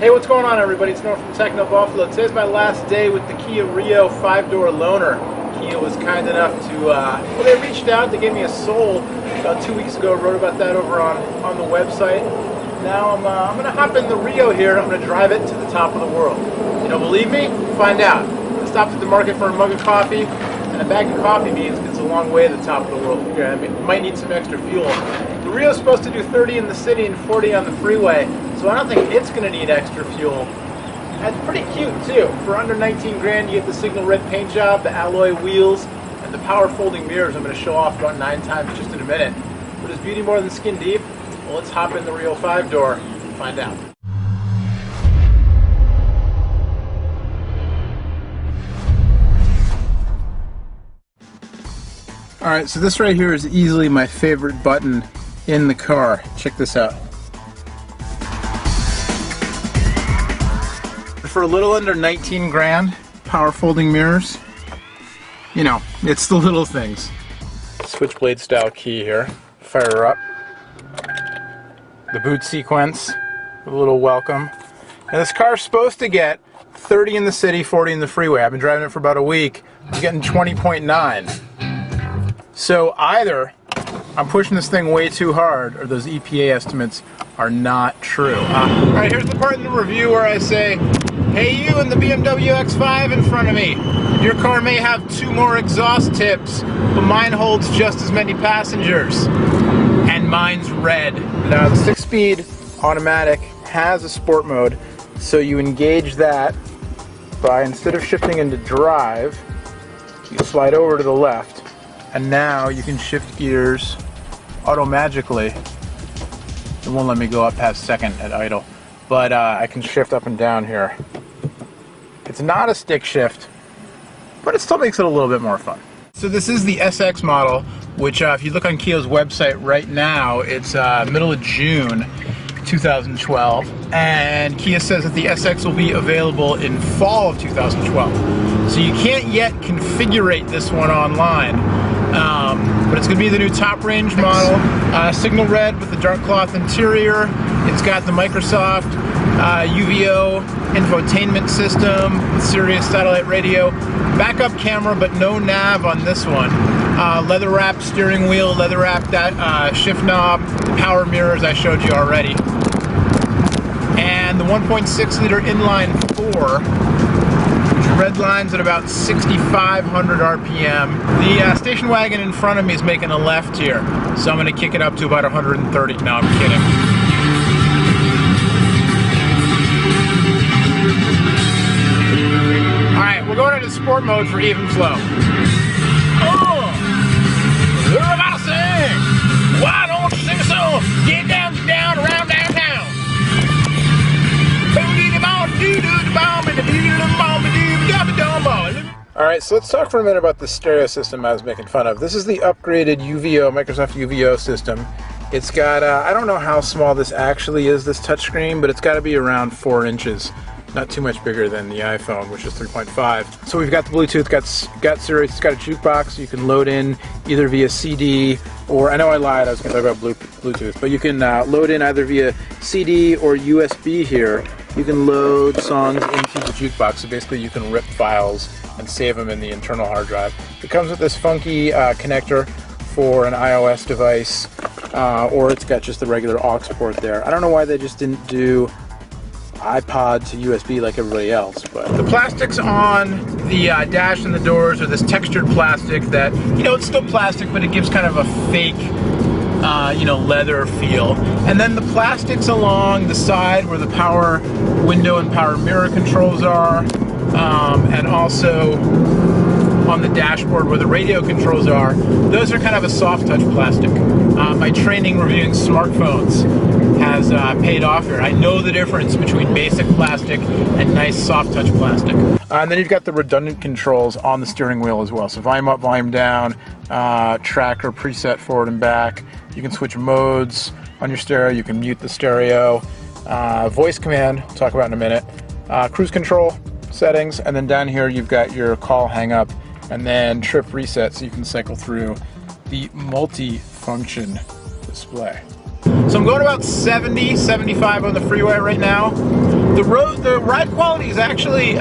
Hey, what's going on, everybody? It's Norm from Techno Buffalo. Today's my last day with the Kia Rio 5-door loaner. Kia was kind enough to, well, they reached out, they gave me a Soul about 2 weeks ago. I wrote about that over on the website. Now I'm going to hop in the Rio here, and I'm going to drive it to the top of the world. You don't believe me? Find out. I stopped at the market for a mug of coffee, and a bag of coffee beans gets a long way to the top of the world. I might need some extra fuel. The Rio's supposed to do 30 in the city and 40 on the freeway, so I don't think it's going to need extra fuel. That's pretty cute too. For under 19 grand, you get the Signal Red paint job, the alloy wheels, and the power folding mirrors I'm going to show off about 9 times just in a minute. But is beauty more than skin deep? Well, let's hop in the Rio 5-door and find out. Alright, so this right here is easily my favorite button in the car. Check this out. For a little under 19 grand, power folding mirrors, you know, it's the little things. Switchblade style key here. Fire her up. The boot sequence, a little welcome. And this car's supposed to get 30 in the city, 40 in the freeway. I've been driving it for about a week. I'm getting 20.9. So either I'm pushing this thing way too hard, or those EPA estimates are not true. Alright, here's the part in the review where I say, hey, you in the BMW X5 in front of me. Your car may have 2 more exhaust tips, but mine holds just as many passengers. And mine's red. Now, the 6-speed automatic has a sport mode, so you engage that by, instead of shifting into drive, you slide over to the left, and now you can shift gears auto-magically. It won't let me go up past second at idle, but I can shift up and down here. It's not a stick shift, but it still makes it a little bit more fun. So this is the SX model, which if you look on Kia's website right now, it's middle of June 2012, and Kia says that the SX will be available in fall of 2012. So you can't yet configure this one online, but it's going to be the new top range model, Signal Red with the dark cloth interior. It's got the Microsoft UVO infotainment system, Sirius satellite radio, backup camera, but no nav on this one. Leather wrapped steering wheel, leather wrapped shift knob, power mirrors I showed you already, and the 1.6 liter inline 4, which red lines at about 6,500 RPM. The station wagon in front of me is making a left here, so I'm going to kick it up to about 130. No, I'm kidding. Alright, we're going into sport mode for even flow. Oh! Everybody sing! Why don't you sing a song? Get down, around downtown. Alright, so let's talk for a minute about the stereo system I was making fun of. This is the upgraded UVO, Microsoft UVO system. It's got, I don't know how small this actually is, this touchscreen, but it's got to be around 4 inches. Not too much bigger than the iPhone, which is 3.5. So we've got the Bluetooth, got Sirius, it's got a jukebox you can load in either via CD or, I know I lied, I was going to talk about Bluetooth, but you can load in either via CD or USB here. You can load songs into the jukebox, so basically you can rip files and save them in the internal hard drive. It comes with this funky connector for an iOS device, or it's got just the regular aux port there. I don't know why they just didn't do iPod to USB like everybody else, but the plastics on the dash and the doors are this textured plastic that, you know, it's still plastic, but it gives kind of a fake, you know, leather feel. And then the plastics along the side where the power window and power mirror controls are, and also on the dashboard where the radio controls are, those are kind of a soft touch plastic. My training reviewing smartphones has paid off here. I know the difference between basic plastic and nice soft touch plastic. And then you've got the redundant controls on the steering wheel as well. So volume up, volume down, tracker, preset forward and back. You can switch modes on your stereo. You can mute the stereo. Voice command, we'll talk about in a minute. Cruise control settings, and then down here you've got your call hang up and then trip reset, so you can cycle through the multi-function display. So I'm going about 70, 75 on the freeway right now. The ride quality is actually,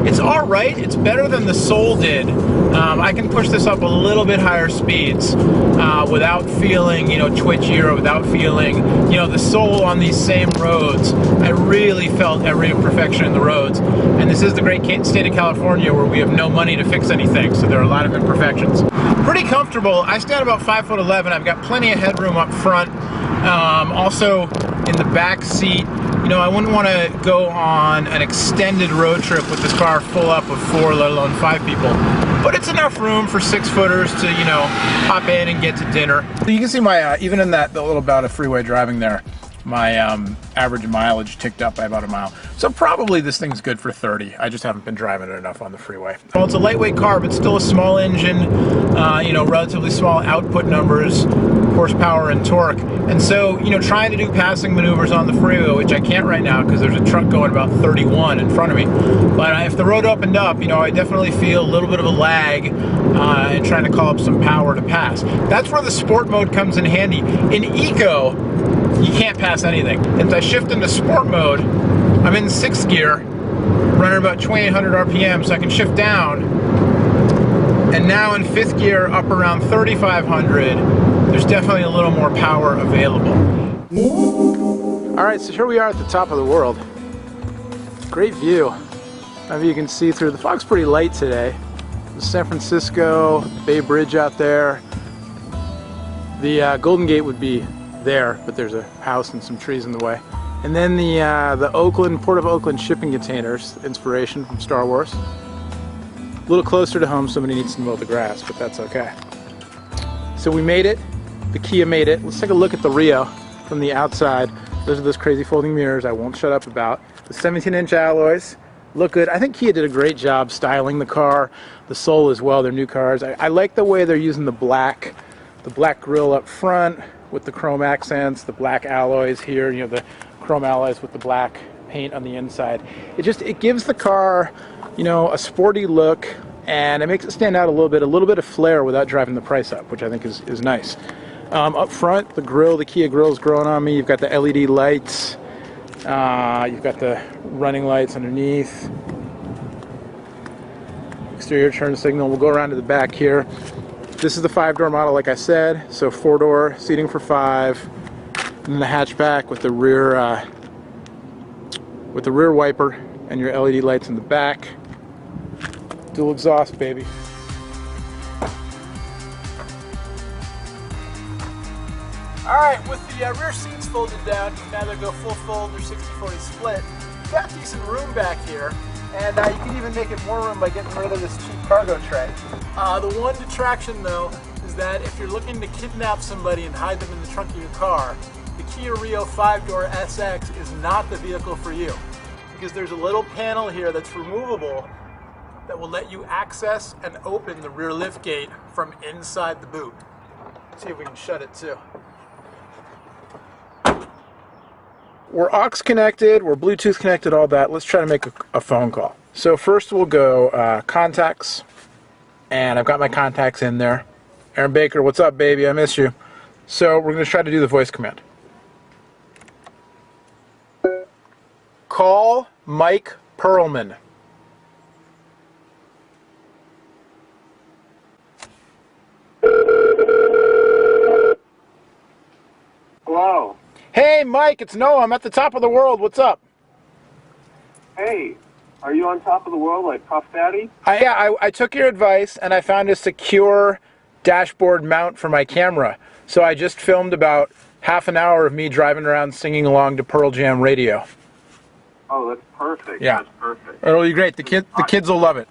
it's all right. It's better than the Soul did. I can push this up a little bit higher speeds without feeling, you know, twitchy or without feeling, you know, the Soul on these same roads. I really felt every imperfection in the roads. And this is the great state of California where we have no money to fix anything, so there are a lot of imperfections. Pretty comfortable. I stand about 5'11". I've got plenty of headroom up front. Also in the back seat. You know, I wouldn't want to go on an extended road trip with this car full up of 4, let alone 5 people. But it's enough room for 6-footers to, you know, hop in and get to dinner. So you can see my, even in the little bout of freeway driving there, my average mileage ticked up by about a mile. So probably this thing's good for 30. I just haven't been driving it enough on the freeway. Well, it's a lightweight car, but still a small engine, you know, relatively small output numbers, horsepower and torque. And so, you know, trying to do passing maneuvers on the freeway, which I can't right now because there's a truck going about 31 in front of me. But if the road opened up, you know, I definitely feel a little bit of a lag in trying to call up some power to pass. That's where the sport mode comes in handy. In Eco, you can't pass anything. As I shift into sport mode, I'm in 6th gear, running about 2800 RPM, so I can shift down. And now in 5th gear, up around 3500, there's definitely a little more power available. All right, so here we are at the top of the world. Great view. Maybe you can see through. The fog's pretty light today. San Francisco, Bay Bridge out there. The Golden Gate would be there, but there's a house and some trees in the way. And then the Oakland, Port of Oakland shipping containers, inspiration from Star Wars. A little closer to home, somebody needs to mow the grass, but that's okay. So we made it. The Kia made it. Let's take a look at the Rio from the outside. Those are those crazy folding mirrors I won't shut up about. The 17-inch alloys look good. I think Kia did a great job styling the car. The Soul as well, their new cars. I like the way they're using the black grille up front with the chrome accents, the black alloys here, you know, the chrome alloys with the black paint on the inside. It gives the car, you know, a sporty look, and it makes it stand out a little bit of flair without driving the price up, which I think is nice. Up front, the grille, the Kia grille is growing on me. You've got the LED lights, you've got the running lights underneath. Exterior turn signal. We'll go around to the back here. This is the 5-door model, like I said, so 4-door seating for 5, and then the hatchback with the rear wiper and your LED lights in the back. Dual exhaust, baby. All right, with the rear seats folded down, you can either go full fold or 60/40 split. You've got decent room back here. And you can even make it more room by getting rid of this cheap cargo tray. The one detraction, though, is that if you're looking to kidnap somebody and hide them in the trunk of your car, the Kia Rio 5-door SX is not the vehicle for you. Because there's a little panel here that's removable that will let you access and open the rear liftgate from inside the boot. Let's see if we can shut it, too. We're aux connected, we're Bluetooth connected, all that. Let's try to make a phone call. So first we'll go contacts, and I've got my contacts in there. Aaron Baker, what's up, baby? I miss you. So we're going to try to do the voice command. Call Mike Perlman. Hello. Hey, Mike, it's Noah. I'm at the top of the world. What's up? Hey, are you on top of the world like Puff Daddy? I took your advice, and I found a secure dashboard mount for my camera. So I just filmed about half an hour of me driving around singing along to Pearl Jam radio. Oh, that's perfect. Yeah. That's perfect. It'll be great. The kids will love it.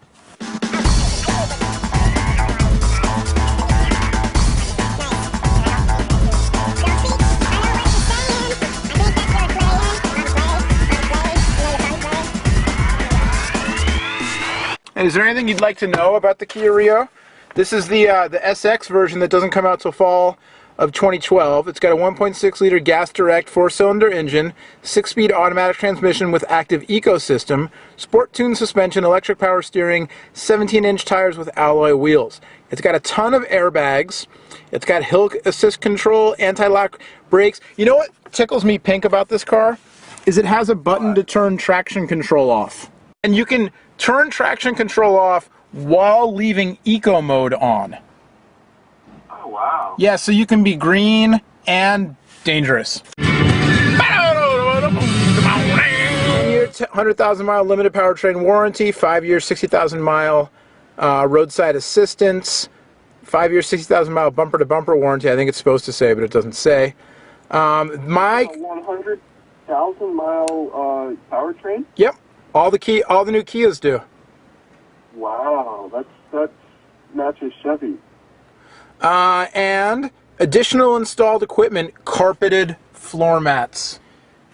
Is there anything you'd like to know about the Kia Rio? This is the SX version that doesn't come out till fall of 2012. It's got a 1.6 liter gas direct 4-cylinder engine, 6-speed automatic transmission with active ecosystem, sport tuned suspension, electric power steering, 17-inch tires with alloy wheels. It's got a ton of airbags. It's got hill assist control, anti-lock brakes. You know what tickles me pink about this car? is it has a button to turn traction control off. And you can turn traction control off while leaving eco mode on. Oh, wow. Yeah, so you can be green and dangerous. 100,000 mile limited powertrain warranty, 5 years, 60,000 mile roadside assistance, 5 years, 60,000 mile bumper to bumper warranty. I think it's supposed to say, but it doesn't say. My 100,000 mile powertrain? Yep, all the new Kias do. Wow, that's matches Chevy. And additional installed equipment, carpeted floor mats.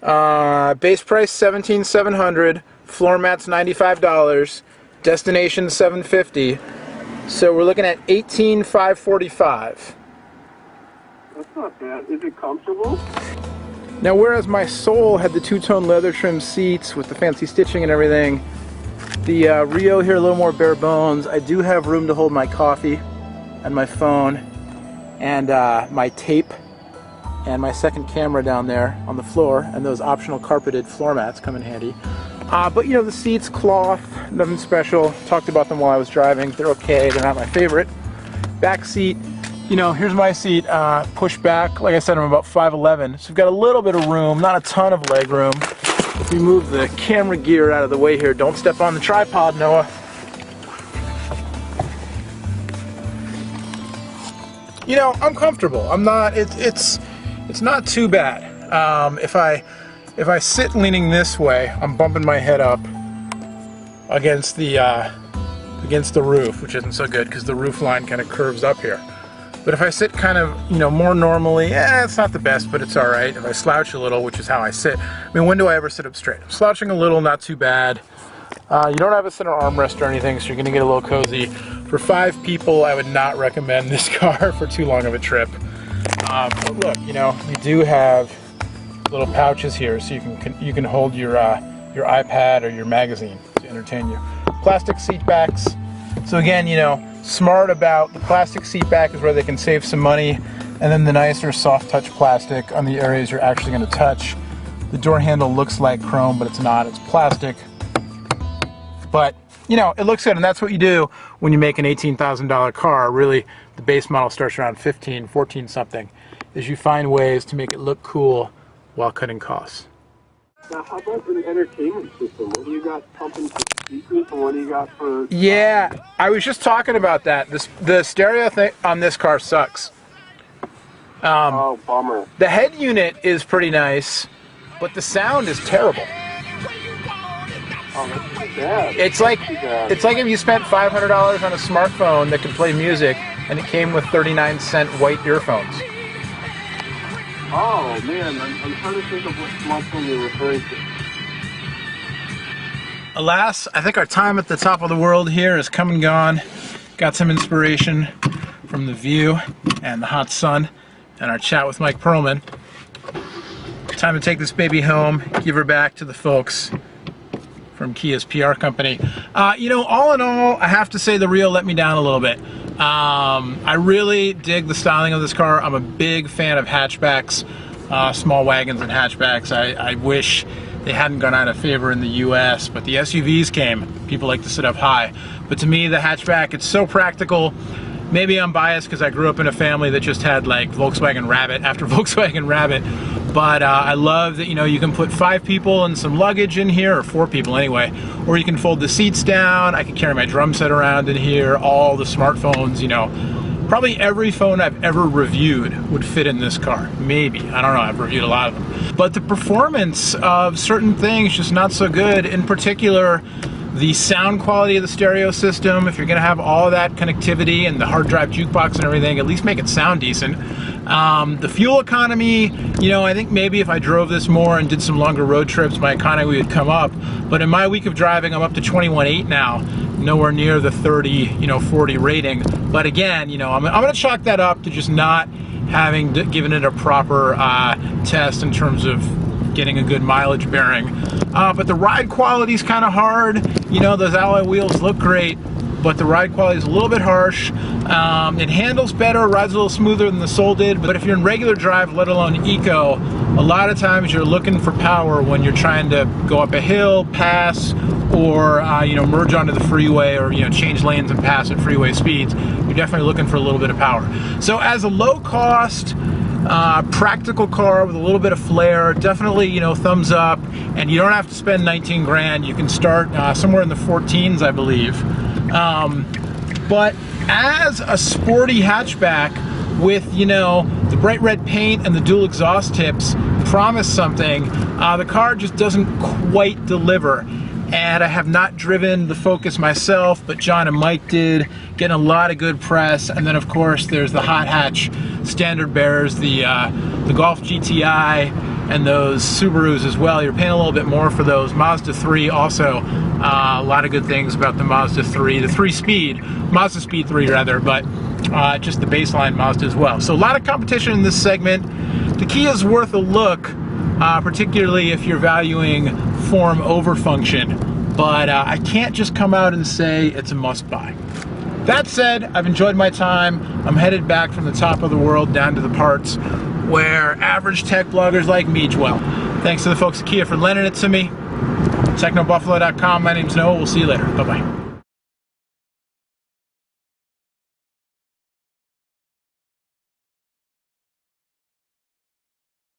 Base price $17,700, floor mats $95, destination $750. So we're looking at $18,545. That's not bad. Is it comfortable? Now, whereas my Soul had the two-tone leather trim seats with the fancy stitching and everything, the Rio here a little more bare bones. I do have room to hold my coffee and my phone and my tape and my second camera down there on the floor, and those optional carpeted floor mats come in handy. But you know, the seats, cloth, nothing special. Talked about them while I was driving. They're okay, they're not my favorite. Back seat, you know, here's my seat, push back. Like I said, I'm about 5'11", so we've got a little bit of room, not a ton of leg room. If we move the camera gear out of the way here, don't step on the tripod, Noah. You know, I'm comfortable. I'm not, it's not too bad. If I sit leaning this way, I'm bumping my head up against the roof, which isn't so good because the roof line kind of curves up here. But if I sit kind of, you know, more normally, it's not the best, but it's all right. If I slouch a little, which is how I sit. I mean, when do I ever sit up straight? I'm slouching a little, not too bad. You don't have a center armrest or anything, so you're going to get a little cozy. For 5 people, I would not recommend this car for too long of a trip. But look, you know, you do have little pouches here, so you can hold your iPad or your magazine to entertain you. Plastic seat backs. So again, you know, smart about the plastic seat back is where they can save some money, and then the nicer soft touch plastic on the areas you're actually going to touch. The door handle looks like chrome, but it's not. It's plastic. But you know, it looks good, and that's what you do when you make an $18,000 car. Really, the base model starts around 15, 14 something, is you find ways to make it look cool while cutting costs. Now, how about an entertainment system? What do you got pumping for speakers, and what do you got for... Yeah, I was just talking about that. The stereo thing on this car sucks. Oh, bummer. The head unit is pretty nice, but the sound is terrible. Oh, that's too bad. It's like if you spent $500 on a smartphone that could play music, and it came with 39-cent white earphones. Oh, man, I'm trying to think of what smartphone you're referring to. Alas, I think our time at the top of the world here is come and gone. Got some inspiration from the view and the hot sun and our chat with Mike Perlman. Time to take this baby home, give her back to the folks from Kia's PR company. You know, all in all, I have to say the Rio let me down a little bit. I really dig the styling of this car. I'm a big fan of hatchbacks, small wagons and hatchbacks. I wish they hadn't gone out of favor in the US, but the SUVs came. People like to sit up high. But to me, the hatchback, it's so practical. Maybe I'm biased because I grew up in a family that just had like Volkswagen Rabbit after Volkswagen Rabbit. But I love that, you know, you can put 5 people and some luggage in here, or 4 people anyway, or you can fold the seats down. I can carry my drum set around in here, all the smartphones, you know. Probably every phone I've ever reviewed would fit in this car. Maybe. I don't know. I've reviewed a lot of them. But the performance of certain things just not so good. In particular, the sound quality of the stereo system. If you're going to have all of that connectivity and the hard drive jukebox and everything, at least make it sound decent. The fuel economy, you know, I think maybe if I drove this more and did some longer road trips, my economy would come up. But in my week of driving, I'm up to 21.8 now, nowhere near the 30, you know, 40 rating. But again, you know, I'm going to chalk that up to just not having given it a proper test in terms of getting a good mileage bearing. But the ride quality is kind of hard. You know, those alloy wheels look great, but the ride quality is a little bit harsh. It handles better, rides a little smoother than the Soul did, but if you're in regular drive, let alone eco, A lot of times you're looking for power when you're trying to go up a hill, pass, or merge onto the freeway, or change lanes and pass at freeway speeds. You're definitely looking for a little bit of power. So as a low-cost, practical car with a little bit of flair, definitely thumbs up. And you don't have to spend 19 grand. You can start somewhere in the 14s, I believe. But as a sporty hatchback with the bright red paint and the dual exhaust tips promise something, the car just doesn't quite deliver. And I have not driven the Focus myself, but John and Mike did, getting a lot of good press. And then of course there's the hot hatch standard bearers, the Golf GTI, and those Subarus as well. You're paying a little bit more for those. Mazda 3 also, a lot of good things about the Mazda 3, the 3-speed, Mazda Speed 3 rather, but just the baseline Mazda as well. So a lot of competition in this segment. The Kia's worth a look, particularly if you're valuing form over function, but I can't just come out and say it's a must-buy. That said, I've enjoyed my time. I'm headed back from the top of the world down to the parts where average tech bloggers like me dwell. Thanks to the folks at Kia for lending it to me. TechnoBuffalo.com. My name's Noah. We'll see you later. Bye-bye.